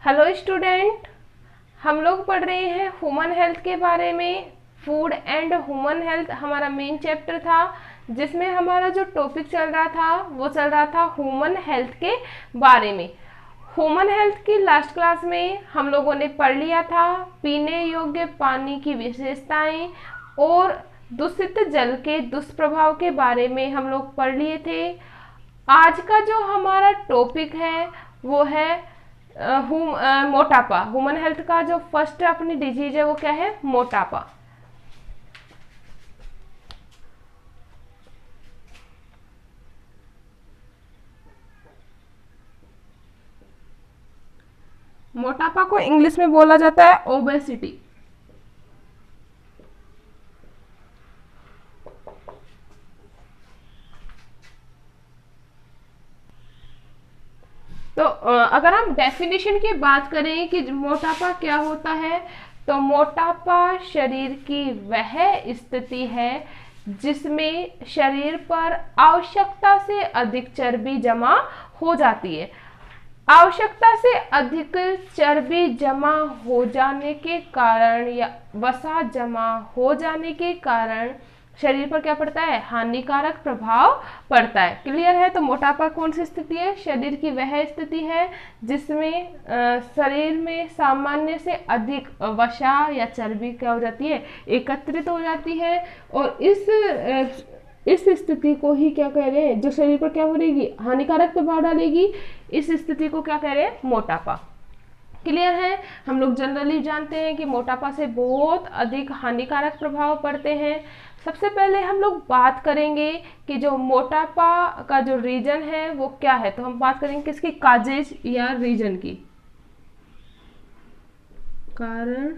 Hello student, हम लोग पढ़ रहे हैं ह्यूमन हेल्थ के बारे में। फूड एंड ह्यूमन हेल्थ हमारा मेन चैप्टर था, जिसमें हमारा जो टॉपिक चल रहा था वो चल रहा था ह्यूमन हेल्थ के बारे में। ह्यूमन हेल्थ की लास्ट क्लास में हम लोगों ने पढ़ लिया था पीने योग्य पानी की विशेषताएं और दूषित जल के दुष्प्रभाव के बारे में हम लोग पढ़ लिए थे। आज का जो हमारा टॉपिक है वो है मोटापा। ह्यूमन हेल्थ का जो फर्स्ट अपनी डिजीज है वो क्या है? मोटापा। मोटापा को इंग्लिश में बोला जाता है ओबेसिटी। तो अगर हम डेफिनेशन की बात करें कि मोटापा क्या होता है, तो मोटापा शरीर की वह स्थिति है जिसमें शरीर पर आवश्यकता से अधिक चर्बी जमा हो जाती है। आवश्यकता से अधिक चर्बी जमा हो जाने के कारण या वसा जमा हो जाने के कारण शरीर पर क्या पड़ता है? हानिकारक प्रभाव पड़ता है। क्लियर है? तो मोटापा कौन सी स्थिति है? शरीर की वह स्थिति है जिसमें शरीर में सामान्य से अधिक वसा या चर्बी क्या हो जाती है? एकत्रित हो जाती है। और इस स्थिति को ही क्या कह रहे हैं? जो शरीर पर क्या हो रहेगी? हानिकारक प्रभाव डालेगी। इस स्थिति को क्या कह रहे हैं? मोटापा। क्लियर है? हम लोग जनरली जानते हैं कि मोटापा से बहुत अधिक हानिकारक प्रभाव पड़ते हैं। सबसे पहले हम लोग बात करेंगे कि जो मोटापा का जो रीजन है वो क्या है। तो हम बात करेंगे किसकी? काजेज या रीजन की। कारण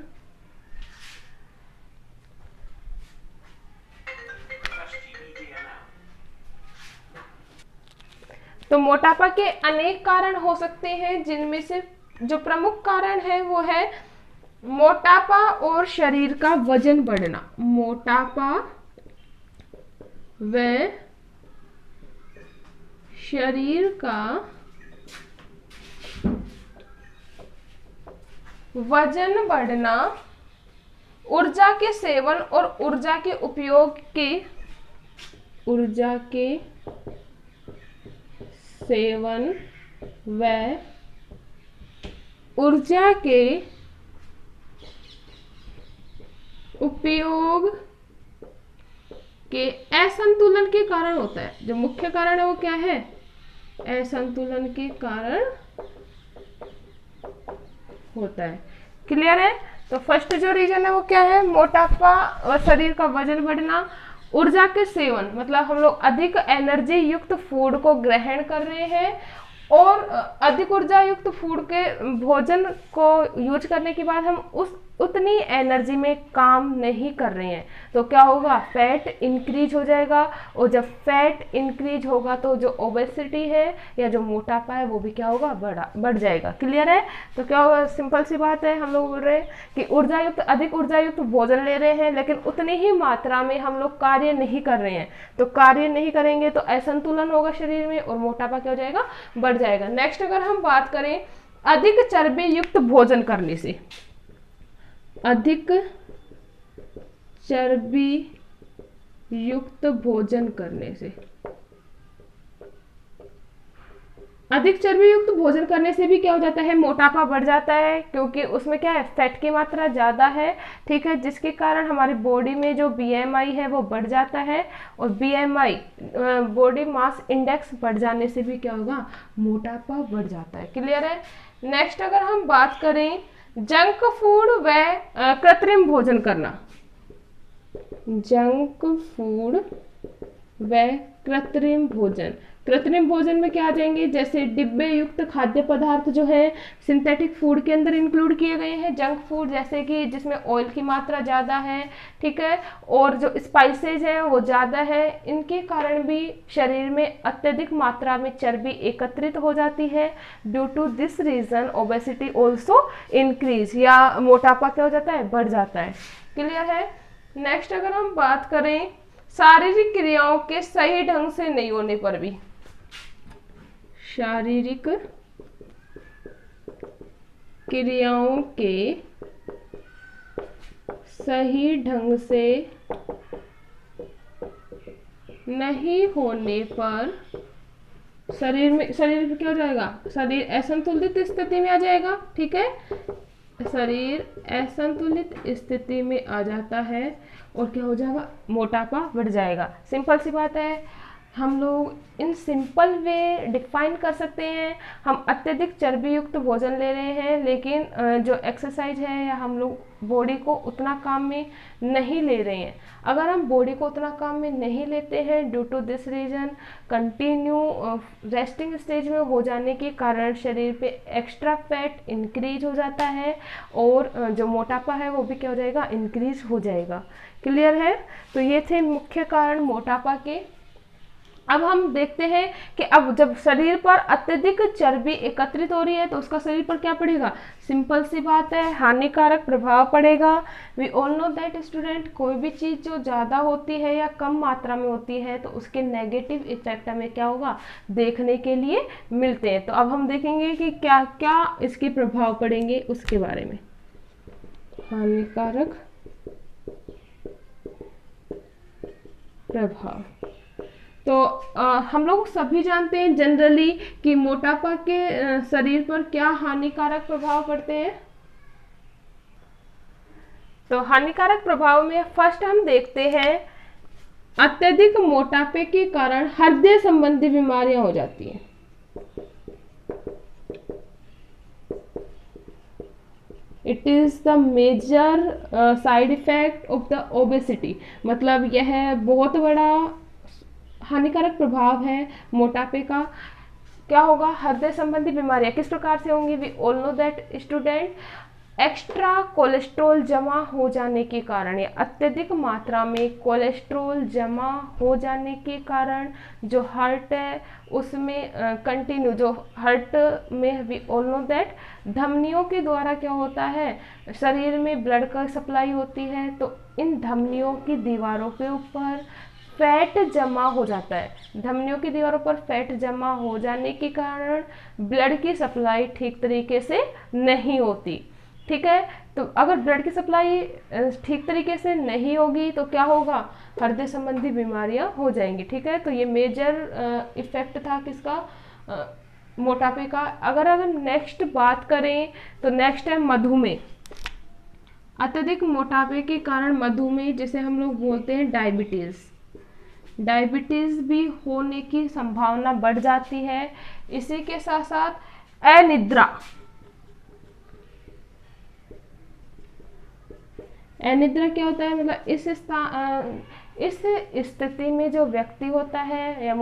तो मोटापा के अनेक कारण हो सकते हैं, जिनमें से जो प्रमुख कारण है वो है मोटापा और शरीर का वजन बढ़ना। मोटापा व शरीर का वजन बढ़ना, ऊर्जा के सेवन और ऊर्जा के उपयोग के सेवन व ऊर्जा के उपयोग के असंतुलन के कारण होता है। जो मुख्य कारण है वो क्या है? असंतुलन के कारण होता है। क्लियर है? तो फर्स्ट जो रीजन है वो क्या है? मोटापा और शरीर का वजन बढ़ना। ऊर्जा के सेवन मतलब हम लोग अधिक एनर्जी युक्त फूड को ग्रहण कर रहे हैं और अधिक ऊर्जा युक्त फूड के भोजन को यूज करने के बाद हम उतनी एनर्जी में काम नहीं कर रहे हैं, तो क्या होगा? फैट इंक्रीज हो जाएगा। और जब फैट इंक्रीज होगा तो जो ओबेसिटी है या जो मोटापा है वो भी क्या होगा? बढ़ जाएगा। क्लियर है? तो क्या होगा? सिंपल सी बात है, हम लोग बोल रहे हैं कि अधिक ऊर्जा युक्त भोजन ले रहे हैं लेकिन उतनी ही मात्रा में हम लोग कार्य नहीं कर रहे हैं। तो कार्य नहीं करेंगे तो असंतुलन होगा शरीर में और मोटापा क्या हो जाएगा? बढ़ जाएगा। नेक्स्ट अगर हम बात करें अधिक चर्बी युक्त भोजन करने से, अधिक चर्बी युक्त भोजन करने से, अधिक चर्बी युक्त भोजन करने से भी क्या हो जाता है? मोटापा बढ़ जाता है, क्योंकि उसमें क्या है? फैट की मात्रा ज़्यादा है। ठीक है, जिसके कारण हमारी बॉडी में जो BMI है वो बढ़ जाता है और BMI बॉडी मास इंडेक्स बढ़ जाने से भी क्या होगा? मोटापा बढ़ जाता है। क्लियर है? नेक्स्ट अगर हम बात करें जंक फूड व कृत्रिम भोजन करना, जंक फूड व कृत्रिम भोजन में क्या आ जाएंगे? जैसे डिब्बे युक्त खाद्य पदार्थ जो है सिंथेटिक फूड के अंदर इंक्लूड किए गए हैं। जंक फूड जैसे कि जिसमें ऑयल की मात्रा ज़्यादा है, ठीक है, और जो स्पाइसेज हैं वो ज़्यादा है, इनके कारण भी शरीर में अत्यधिक मात्रा में चर्बी एकत्रित हो जाती है। Due to this reason obesity also increase, या मोटापा क्या हो जाता है? बढ़ जाता है। क्लियर है? नेक्स्ट अगर हम बात करें शारीरिक क्रियाओं के सही ढंग से नहीं होने पर भी, शारीरिक क्रियाओं के सही ढंग से नहीं होने पर शरीर क्या हो जाएगा, शरीर असंतुलित स्थिति में आ जाएगा। ठीक है, शरीर असंतुलित स्थिति में आ जाता है और क्या हो जाएगा, मोटापा बढ़ जाएगा। सिंपल सी बात है, हम लोग इन सिंपल वे डिफाइन कर सकते हैं। हम अत्यधिक चर्बी युक्त भोजन ले रहे हैं, लेकिन जो एक्सरसाइज है या हम लोग बॉडी को उतना काम में नहीं ले रहे हैं। अगर हम बॉडी को उतना काम में नहीं लेते हैं, due to this reason continue resting stage में हो जाने के कारण शरीर पे एक्स्ट्रा फैट इंक्रीज हो जाता है और जो मोटापा है वो भी क्या हो जाएगा, इंक्रीज हो जाएगा। क्लियर है? तो ये थे मुख्य कारण मोटापा के। अब हम देखते हैं कि अब जब शरीर पर अत्यधिक चर्बी एकत्रित हो रही है तो उसका शरीर पर क्या पड़ेगा, सिंपल सी बात है, हानिकारक प्रभाव पड़ेगा। We all know that student, कोई भी चीज़ जो ज़्यादा होती है या कम मात्रा में होती है तो उसके नेगेटिव इफेक्ट हमें क्या होगा, देखने के लिए मिलते हैं। तो अब हम देखेंगे कि क्या क्या इसके प्रभाव पड़ेंगे उसके बारे में। हानिकारक प्रभाव, तो हम लोग सभी जानते हैं जनरली कि मोटापा के शरीर पर क्या हानिकारक प्रभाव पड़ते हैं। तो हानिकारक प्रभाव में फर्स्ट हम देखते हैं, अत्यधिक मोटापे के कारण हृदय संबंधी बीमारियां हो जाती हैं। It is the major side effect of the obesity, मतलब यह बहुत बड़ा हानिकारक प्रभाव है मोटापे का। क्या होगा, हृदय संबंधी बीमारियां किस प्रकार से होंगी, we all know that student, extra cholesterol जमा हो जाने के कारण या अत्यधिक मात्रा में कोलेस्ट्रॉल जमा हो जाने के कारण जो हार्ट है उसमें कंटिन्यू, जो हार्ट में वी ऑल नो दैट धमनियों के द्वारा क्या होता है, शरीर में ब्लड का सप्लाई होती है, तो इन धमनियों की दीवारों के ऊपर फैट जमा हो जाता है। धमनियों की दीवारों पर फैट जमा हो जाने के कारण ब्लड की सप्लाई ठीक तरीके से नहीं होती। ठीक है, तो अगर ब्लड की सप्लाई ठीक तरीके से नहीं होगी तो क्या होगा, हृदय संबंधी बीमारियां हो जाएंगी। ठीक है, तो ये मेजर इफेक्ट था किसका, मोटापे का। अगर नेक्स्ट बात करें तो नेक्स्ट है मधुमेह। अत्यधिक मोटापे के कारण मधुमेह, जिसे हम लोग बोलते हैं डायबिटीज भी होने की संभावना बढ़ जाती है। इसी के साथ साथ अनिद्रा क्या होता है, मतलब इस स्थिति में जो व्यक्ति होता है या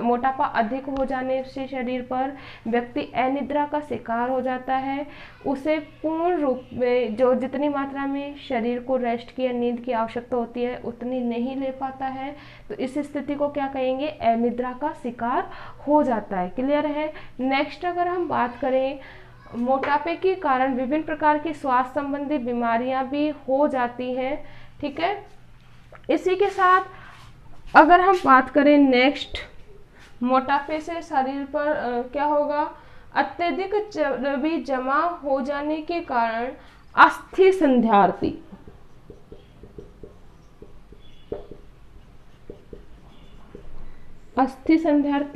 मोटापा अधिक हो जाने से शरीर पर व्यक्ति अनिद्रा का शिकार हो जाता है। उसे पूर्ण रूप में जो जितनी मात्रा में शरीर को रेस्ट की या नींद की आवश्यकता होती है उतनी नहीं ले पाता है, तो इस स्थिति को क्या कहेंगे, अनिद्रा का शिकार हो जाता है। क्लियर है? नेक्स्ट अगर हम बात करें, मोटापे के कारण विभिन्न प्रकार की स्वास्थ्य संबंधी बीमारियां भी हो जाती हैं। ठीक है, इसी के साथ अगर हम बात करें नेक्स्ट, मोटापे से शरीर पर क्या होगा, अत्यधिक चर्बी जमा हो जाने के कारण अस्थि संध्यार्थी,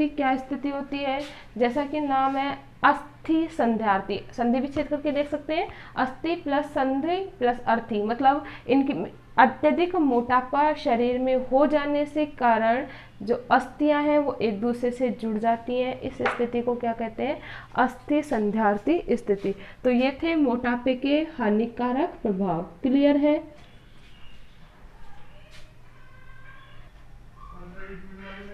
क्या स्थिति होती है, जैसा कि नाम है अस्थि संध्यार्थी, संधि विच्छेद करके देख सकते हैं, अस्थि प्लस संधि प्लस अर्थी, मतलब इनकी अत्यधिक मोटापा शरीर में हो जाने से कारण जो अस्थियां हैं वो एक दूसरे से जुड़ जाती हैं। इस स्थिति को क्या कहते हैं, अस्थि संध्यार्थी स्थिति। तो ये थे मोटापे के हानिकारक प्रभाव। क्लियर है?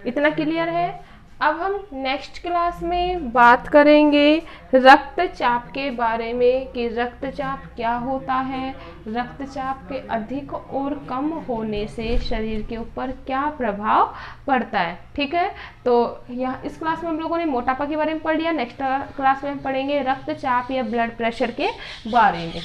इतना क्लियर है? अब हम नेक्स्ट क्लास में बात करेंगे रक्तचाप के बारे में कि रक्तचाप क्या होता है, रक्तचाप के अधिक और कम होने से शरीर के ऊपर क्या प्रभाव पड़ता है। ठीक है, तो यहाँ इस क्लास में हम लोगों ने मोटापा के बारे में पढ़ लिया। नेक्स्ट क्लास में हम पढ़ेंगे रक्तचाप या ब्लड प्रेशर के बारे में।